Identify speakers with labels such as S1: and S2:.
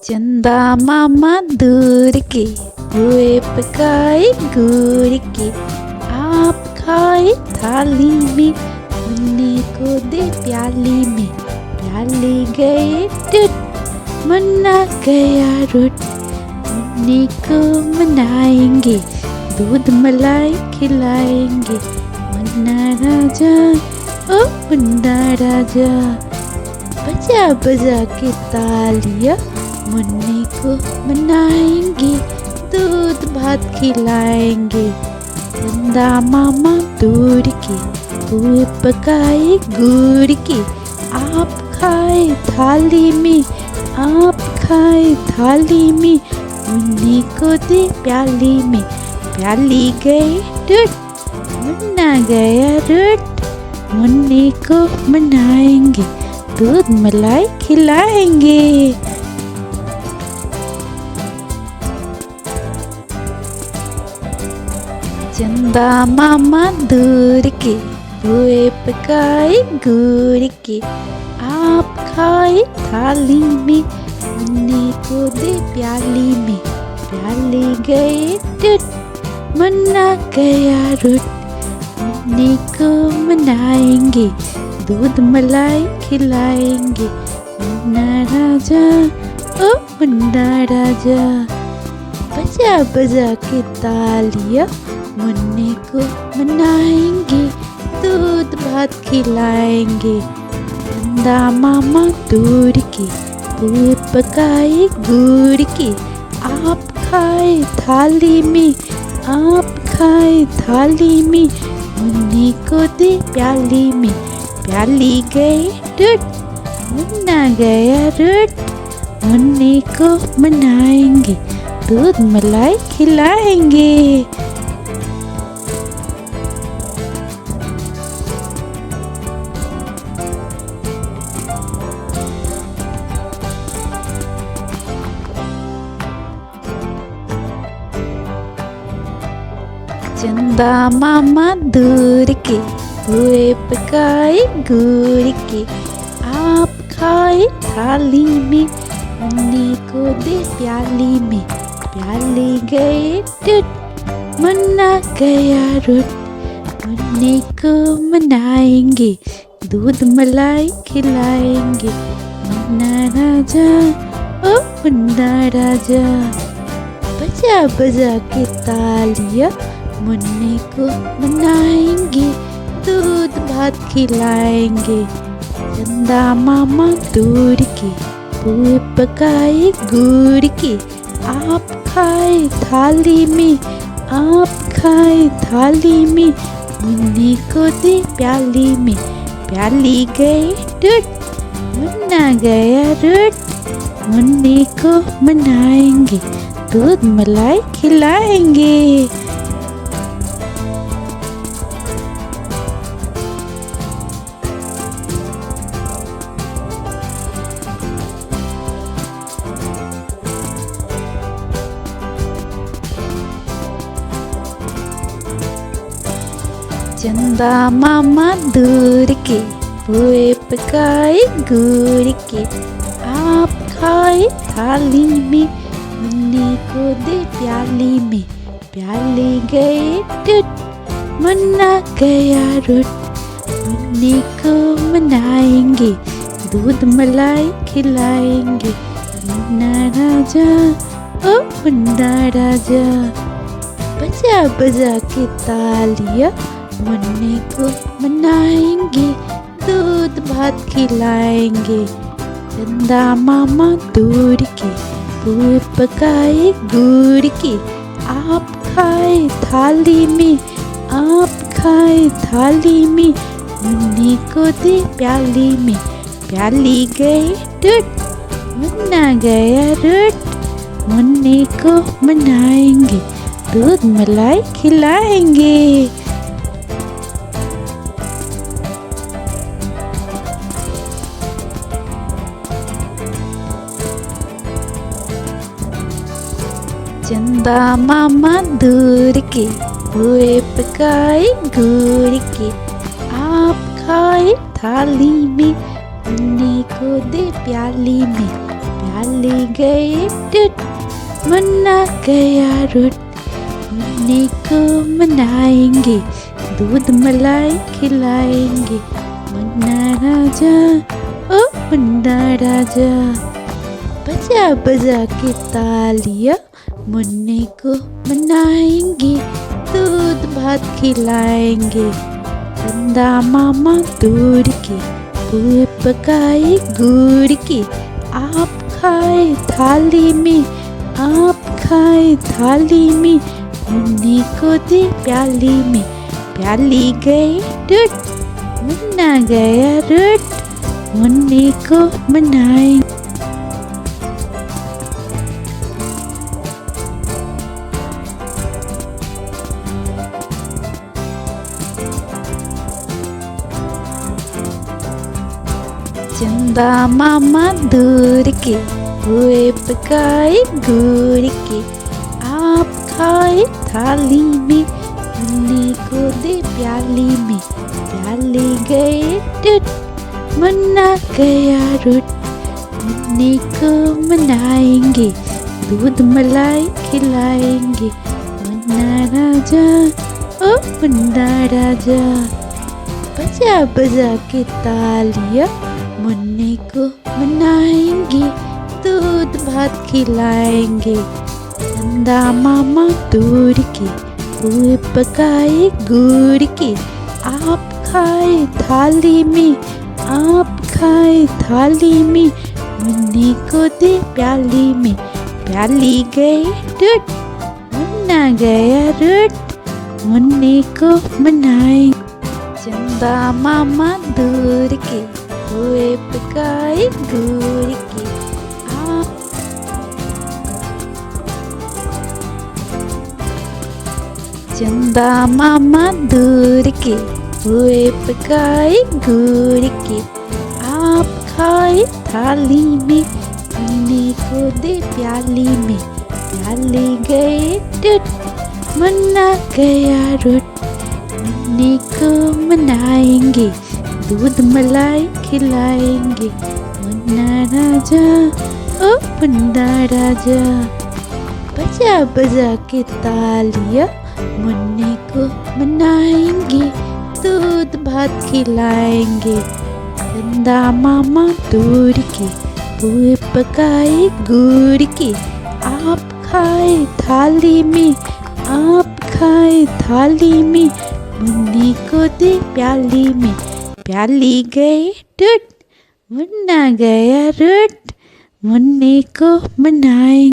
S1: चंदा मामा दूर के हुए पकाए गुड़ के, आप खाए थाली में, मुन्ने को दे प्याली में। प्याली गए टूट, मुन्ना गया रुट, मुन्ने को मनाएंगे, दूध मलाई खिलाएंगे। मुन्ना राजा ओ मुन्ना राजा, बजा बजा के तालियां, मुन्ने को मनाएंगे, दूध भात खिलाएंगे। चंदा मामा दूर के हुए पकाए गुड़ के, आप खाए थाली में, आप खाए थाली में, मुन्ने को दे प्याली में। प्याली गई टूट, मुन्ना गया रुट, मुन्ने को मनाएंगे, दूध मलाई खिलाएंगे। चंदा मामा दूर के हुए पकाए गुड़ के, आप खाए थाली में, मुन्ने को दे प्याली में। प्याली गए टूट, मुन्ना गया रुट, मुन्ने को मनाएंगे, दूध मलाई खिलाएंगे। मुन्ना राजा ओ मुन्ना राजा, बजा बजा के तालियां, मुन्ने को मनाएंगे, दूध भात खिलाएंगे। चंदा मामा दूर के हुए पकाए गुड़ के, आप खाए थाली में, आप खाए थाली में, मुन्ने को दे प्याली में। प्याली गई टूट, मुन्ना गया रुट, मुन्ने को मनाएंगे, दूध मलाई खिलाएंगे। चंदा मामा दूर के हुए पकाए गुड़ के, आप खाए थाली में, मुन्ने को दे प्याली में। प्याली गए टूट, मुन्ना गया रुट, मुन्ने को मनाएंगे, दूध मलाई खिलाएंगे। मुन्ना राजा ओ मुन्ना राजा, बजा बजा के तालियां, मुन्ने को मनाएंगे, दूध भात खिलाएंगे। चंदा मामा दूर के हुए पकाए गुड़ के, आप खाए थाली में, आप खाए थाली में, मुन्ने को दे प्याली में। प्याली गई टूट, मुन्ना गया रुट, मुन्ने को मनाएंगे, दूध मलाई खिलाएंगे। चंदा मामा दूर के हुए पकाए गुड़ के, आप खाए थाली में, मुन्ने को दे प्याली में। प्याली गए टूट, मुन्ना गया रुट, मुन्ने को मनाएंगे, दूध मलाई खिलाएंगे। मुन्ना राजा ओ मुन्ना राजा, बजा बजा के तालियां, मुन्ने को मनाएंगे, दूध भात खिलाएंगे। चंदा मामा दूर के हुए पकाए गुड़ के, आप खाए थाली में, आप खाए थाली में, मुन्ने को दे प्याली में। प्याली गई टूट, मुन्ना गया रुट, मुन्ने को मनाएंगे, दूध मलाई खिलाएंगे। चंदा मामा दूर के हुए पकाए गुड़ के, आप खाए थाली में, मुन्ने को दे प्याली में। प्याली प्याली गई टूट, मुन्ना गया रुट। मुन्ने को मनाएंगे, दूध मलाई खिलाएंगे। मुन्ना राजा, ओ मुन्ना राजा। बजा बजा के तालियां, मुन्ने को मनाएंगे, दूध भात खिलाएंगे। चंदा मामा दूर के, पुए पकाए गुड़ के। आप खाए थाली में, आप खाए थाली में। मुन्ने को दे प्याली में, प्याली गई टूट, मुन्ना गया रुट। मुन्ने को मनाए। चंदा मामा दूर के, पुए पकाए गुड़ के। आप खाए थाली में, मुन्ने को दे प्याली में। प्याली गए टूट, मुन्ना गया रुट। मुन्ने को मनाएंगे, दूध मलाई खिलाएंगे। मुन्ना राजा, ओ मुन्ना राजा। बजा बजा के तालियां, मुन्ने को मनाएंगे, दूध भात खिलाएंगे। चंदा मामा दूर के, पुए पकाए गुड़ के। आप खाए थाली में, आप खाए थाली में। मुन्ने को दे प्याली में, प्याली गई टूट, मुन्ना गया रुट। मुन्ने को मनाए। चंदा मामा दूर के, पुए पकाए गुड़ के। आप चंदा मामा दूर के, पुए पकाए गुड़ के। आप खाए थाली में, मुन्ने को दे प्याली में। प्याली गए टूट, मुन्ना गया रुट। मुन्ने को मनाएंगे, दूध मलाई खिलाएंगे। मुन्ना राजा, ओ मुन्ना राजा। बजा बजा के तालियां, मुन्ने को मनाएंगे, दूध भात खिलाएंगे। चंदा मामा दूर के, पुए पकाए गुड़ के। आप खाए थाली में, आप खाए थाली में। मुन्ने को दे प्याली में, प्याली गई टूट, मुन्ना गया रुट। मुन्ने को मनाए।